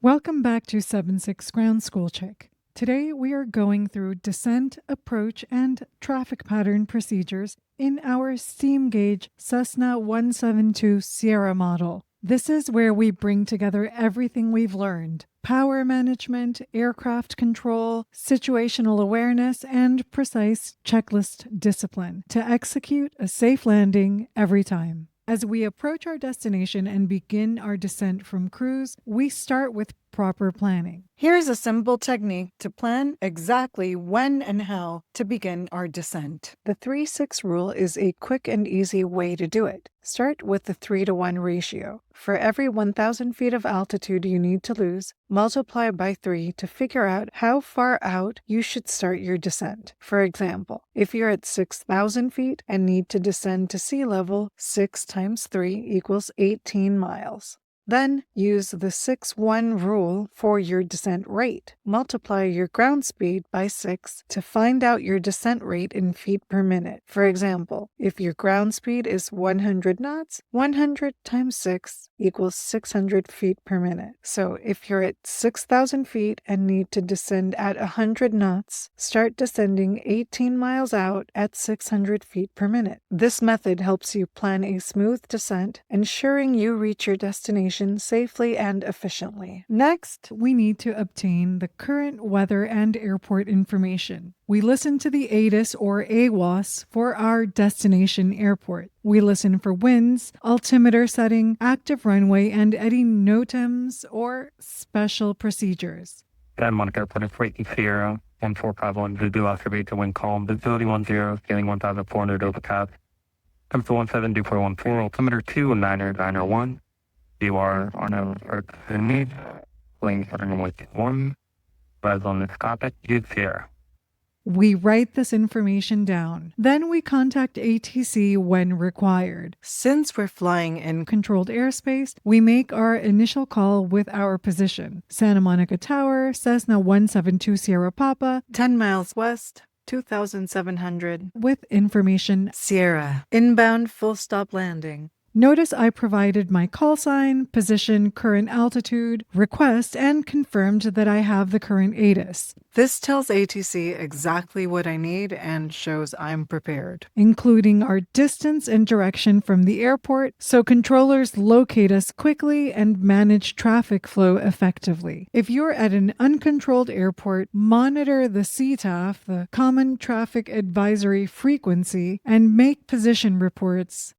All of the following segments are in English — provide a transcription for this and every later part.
Welcome back to 7-6 Ground School Check. Today we are going through descent, approach, and traffic pattern procedures in our steam gauge Cessna 172 Sierra model. This is where we bring together everything we've learned: power management, aircraft control, situational awareness, and precise checklist discipline to execute a safe landing every time. As we approach our destination and begin our descent from cruise, we start with proper planning. Here's a simple technique to plan exactly when and how to begin our descent. The 3-6 rule is a quick and easy way to do it. Start with the 3-to-1 ratio. For every 1,000 feet of altitude you need to lose, multiply by 3 to figure out how far out you should start your descent. For example, if you're at 6,000 feet and need to descend to sea level, 6 times 3 equals 18 miles. Then use the 6-1 rule for your descent rate. Multiply your ground speed by 6 to find out your descent rate in feet per minute. For example, if your ground speed is 100 knots, 100 times 6 equals 600 feet per minute. So if you're at 6,000 feet and need to descend at 100 knots, start descending 18 miles out at 600 feet per minute. This method helps you plan a smooth descent, ensuring you reach your destination safely and efficiently. Next, we need to obtain the current weather and airport information. We listen to the ATIS or AWOS for our destination airport. We listen for winds, altimeter setting, active runway, and any NOTAMs or special procedures. San Monica Airport is Reiki Sierra 1451, Voodoo Oscar Bay to wind calm, visibility 10, sailing 1,400 over cap. Temperature 17, dew point 14, altimeter 2, 901. You are on a need, playing starting with 1, rise on the Scottish, use Sierra. We write this information down. Then we contact ATC when required. Since we're flying in controlled airspace, we make our initial call with our position: Santa Monica Tower, Cessna 172 Sierra Papa, 10 miles west, 2,700, with information Sierra, inbound full stop landing. Notice I provided my call sign, position, current altitude, request, and confirmed that I have the current ATIS. This tells ATC exactly what I need and shows I'm prepared, including our distance and direction from the airport, so controllers locate us quickly and manage traffic flow effectively. If you're at an uncontrolled airport, monitor the CTAF, the Common Traffic Advisory Frequency, and make position reports.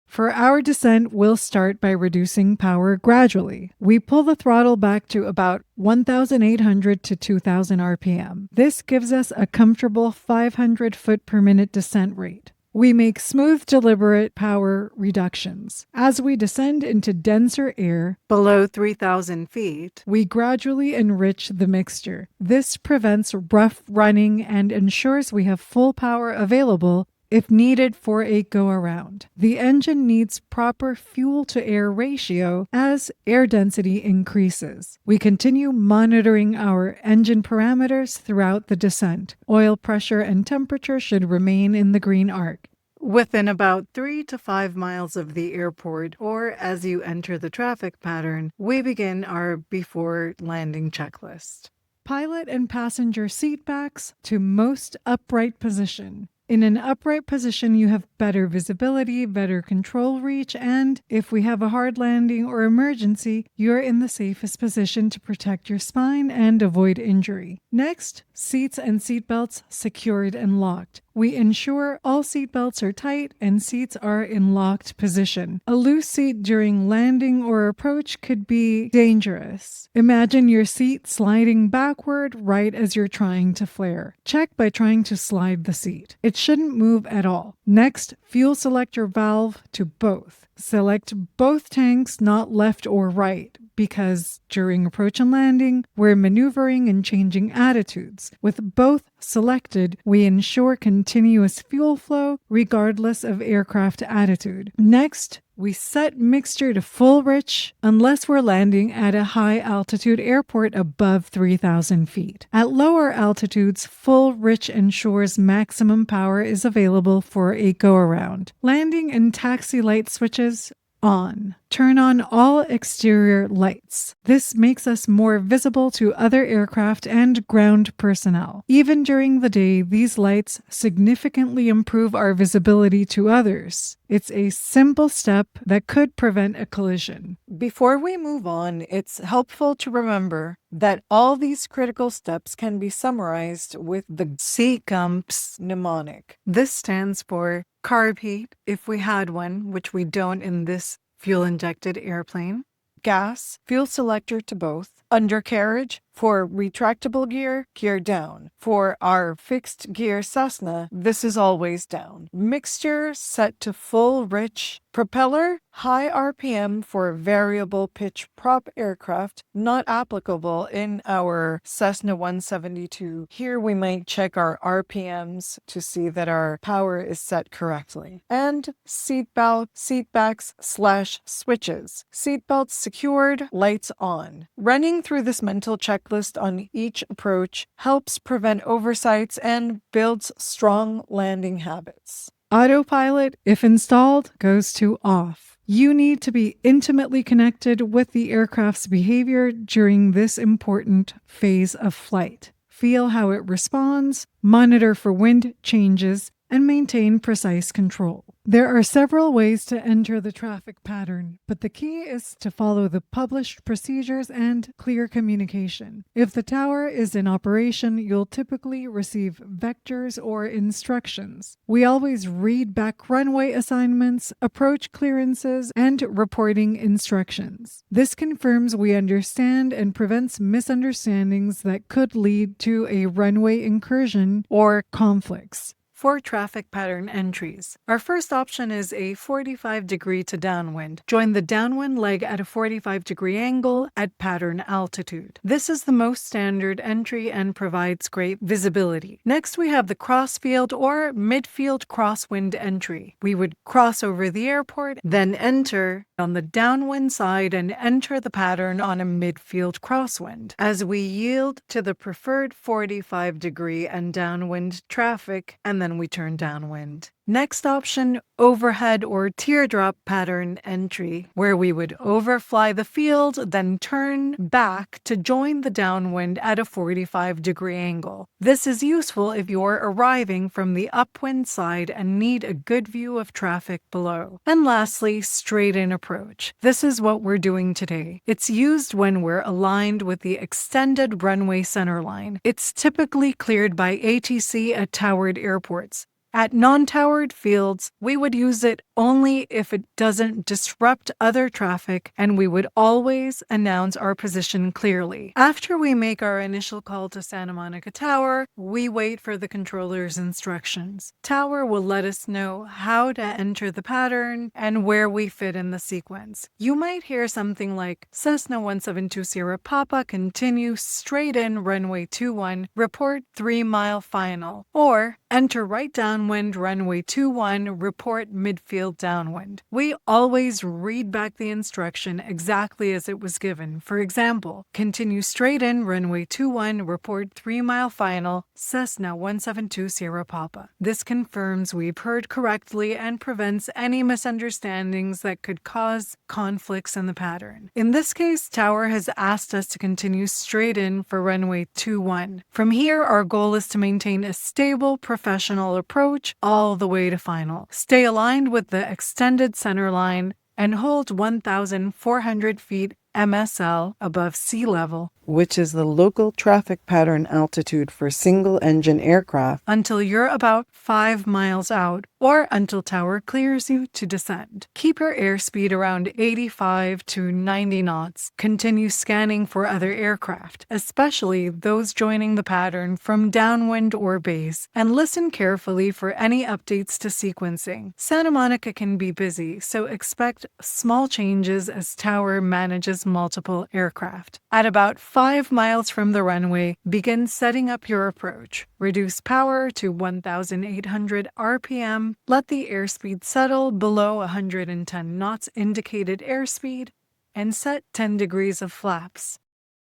For our descent, we'll start by reducing power gradually. We pull the throttle back to about 1,800 to 2,000 RPM. This gives us a comfortable 500 foot per minute descent rate. We make smooth, deliberate power reductions. As we descend into denser air, below 3,000 feet, we gradually enrich the mixture. This prevents rough running and ensures we have full power available if needed for a go-around. The engine needs proper fuel-to-air ratio as air density increases. We continue monitoring our engine parameters throughout the descent. Oil pressure and temperature should remain in the green arc. Within about 3 to 5 miles of the airport, or as you enter the traffic pattern, we begin our before landing checklist. Pilot and passenger seat backs to most upright position. In an upright position, you have better visibility, better control reach, and if we have a hard landing or emergency, you're in the safest position to protect your spine and avoid injury. Next, seats and seatbelts secured and locked. We ensure all seatbelts are tight and seats are in locked position. A loose seat during landing or approach could be dangerous. Imagine your seat sliding backward right as you're trying to flare. Check by trying to slide the seat. It shouldn't move at all. Next, fuel selector valve to both. Select both tanks, not left or right, because during approach and landing, we're maneuvering and changing attitudes. With both selected, we ensure continuous fuel flow regardless of aircraft attitude. Next, we set mixture to full rich unless we're landing at a high altitude airport above 3,000 feet. At lower altitudes, full rich ensures maximum power is available for a go-around. Landing and taxi light switches on. turn on all exterior lights. This makes us more visible to other aircraft and ground personnel. Even during the day, these lights significantly improve our visibility to others. It's a simple step that could prevent a collision. Before we move on, it's helpful to remember that all these critical steps can be summarized with the C-GUMPS mnemonic. This stands for carb heat, if we had one, which we don't in this fuel-injected airplane. Gas, fuel selector to both. Undercarriage, for retractable gear, gear down. For our fixed gear Cessna, this is always down. Mixture set to full rich. Propeller, high RPM for variable pitch prop aircraft, not applicable in our Cessna 172. Here we might check our RPMs to see that our power is set correctly. And seatbelt, seatbacks / switches. Seatbelts secured, lights on. Running through this mental checklist on each approach helps prevent oversights and builds strong landing habits. Autopilot, if installed, goes to off. You need to be intimately connected with the aircraft's behavior during this important phase of flight. Feel how it responds, monitor for wind changes, and maintain precise control. There are several ways to enter the traffic pattern, but the key is to follow the published procedures and clear communication. If the tower is in operation, you'll typically receive vectors or instructions. We always read back runway assignments, approach clearances, and reporting instructions. This confirms we understand and prevents misunderstandings that could lead to a runway incursion or conflicts. For traffic pattern entries, our first option is a 45-degree to downwind. Join the downwind leg at a 45-degree angle at pattern altitude. This is the most standard entry and provides great visibility. Next, we have the crossfield or midfield crosswind entry. We would cross over the airport, then enter on the downwind side and enter the pattern on a midfield crosswind. As we yield to the preferred 45-degree and downwind traffic, and then we turn downwind. Next option, overhead or teardrop pattern entry, where we would overfly the field, then turn back to join the downwind at a 45-degree angle. This is useful if you're arriving from the upwind side and need a good view of traffic below. And lastly, straight-in approach. This is what we're doing today. It's used when we're aligned with the extended runway centerline. It's typically cleared by ATC at towered airports. At non-towered fields, we would use it only if it doesn't disrupt other traffic, and we would always announce our position clearly. After we make our initial call to Santa Monica Tower, we wait for the controller's instructions. Tower will let us know how to enter the pattern and where we fit in the sequence. You might hear something like, Cessna 172 Sierra Papa, continue straight in runway 21, report 3-mile final, or enter right downwind runway 21, report midfield downwind. We always read back the instruction exactly as it was given. For example, continue straight in runway 21, report 3-mile final, Cessna 172 Sierra Papa. This confirms we've heard correctly and prevents any misunderstandings that could cause conflicts in the pattern. In this case, Tower has asked us to continue straight in for runway 21. From here, our goal is to maintain a stable, professional approach all the way to final. Stay aligned with the extended center line and hold 1,400 feet MSL above sea level, which is the local traffic pattern altitude for single-engine aircraft, until you're about 5 miles out or until Tower clears you to descend. Keep your airspeed around 85 to 90 knots. Continue scanning for other aircraft, especially those joining the pattern from downwind or base, and listen carefully for any updates to sequencing. Santa Monica can be busy, so expect small changes as Tower manages multiple aircraft. At about 5 miles from the runway, begin setting up your approach. Reduce power to 1,800 RPM. Let the airspeed settle below 110 knots indicated airspeed, and set 10 degrees of flaps.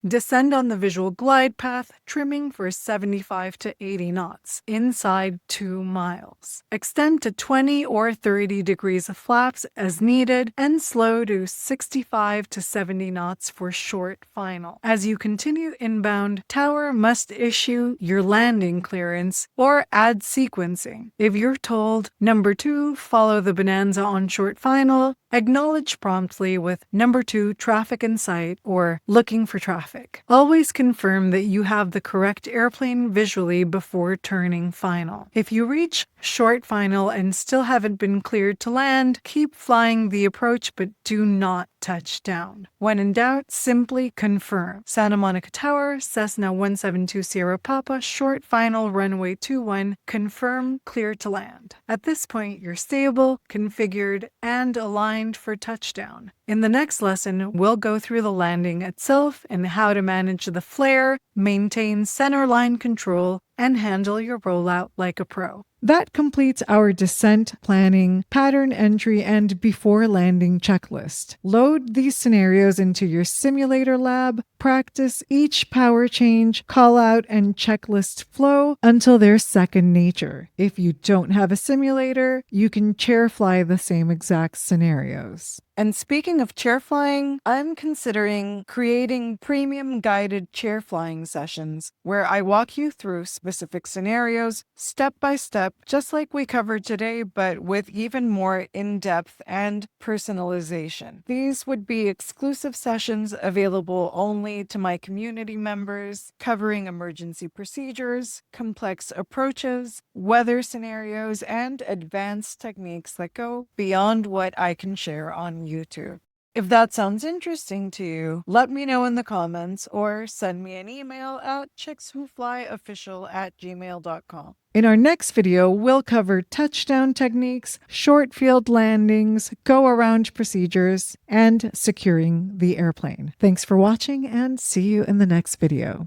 Descend on the visual glide path, trimming for 75 to 80 knots, inside 2 miles. Extend to 20 or 30 degrees of flaps as needed, and slow to 65 to 70 knots for short final. As you continue inbound, tower must issue your landing clearance or add sequencing. If you're told, number 2, follow the Bonanza on short final, acknowledge promptly with number 2, traffic in sight, or looking for traffic. Always confirm that you have the correct airplane visually before turning final. If you reach short final and still haven't been cleared to land, keep flying the approach but do not touch down. When in doubt, simply confirm. Santa Monica Tower, Cessna 172 Sierra Papa, short final runway 21, confirm, clear to land. At this point, you're stable, configured, and aligned for touchdown. In the next lesson, we'll go through the landing itself and how to manage the flare, maintain center line control, and handle your rollout like a pro. That completes our descent planning, pattern entry, and before landing checklist. Load these scenarios into your simulator lab, practice each power change, call out, and checklist flow until they're second nature. If you don't have a simulator, you can chair fly the same exact scenarios. And speaking of chair flying, I'm considering creating premium guided chair flying sessions where I walk you through specific scenarios step by step, just like we covered today, but with even more in-depth and personalization. These would be exclusive sessions available only to my community members, covering emergency procedures, complex approaches, weather scenarios, and advanced techniques that go beyond what I can share on YouTube. If that sounds interesting to you, let me know in the comments or send me an email at chickswhoflyofficial@gmail.com. In our next video, we'll cover touchdown techniques, short field landings, go-around procedures, and securing the airplane. Thanks for watching and see you in the next video.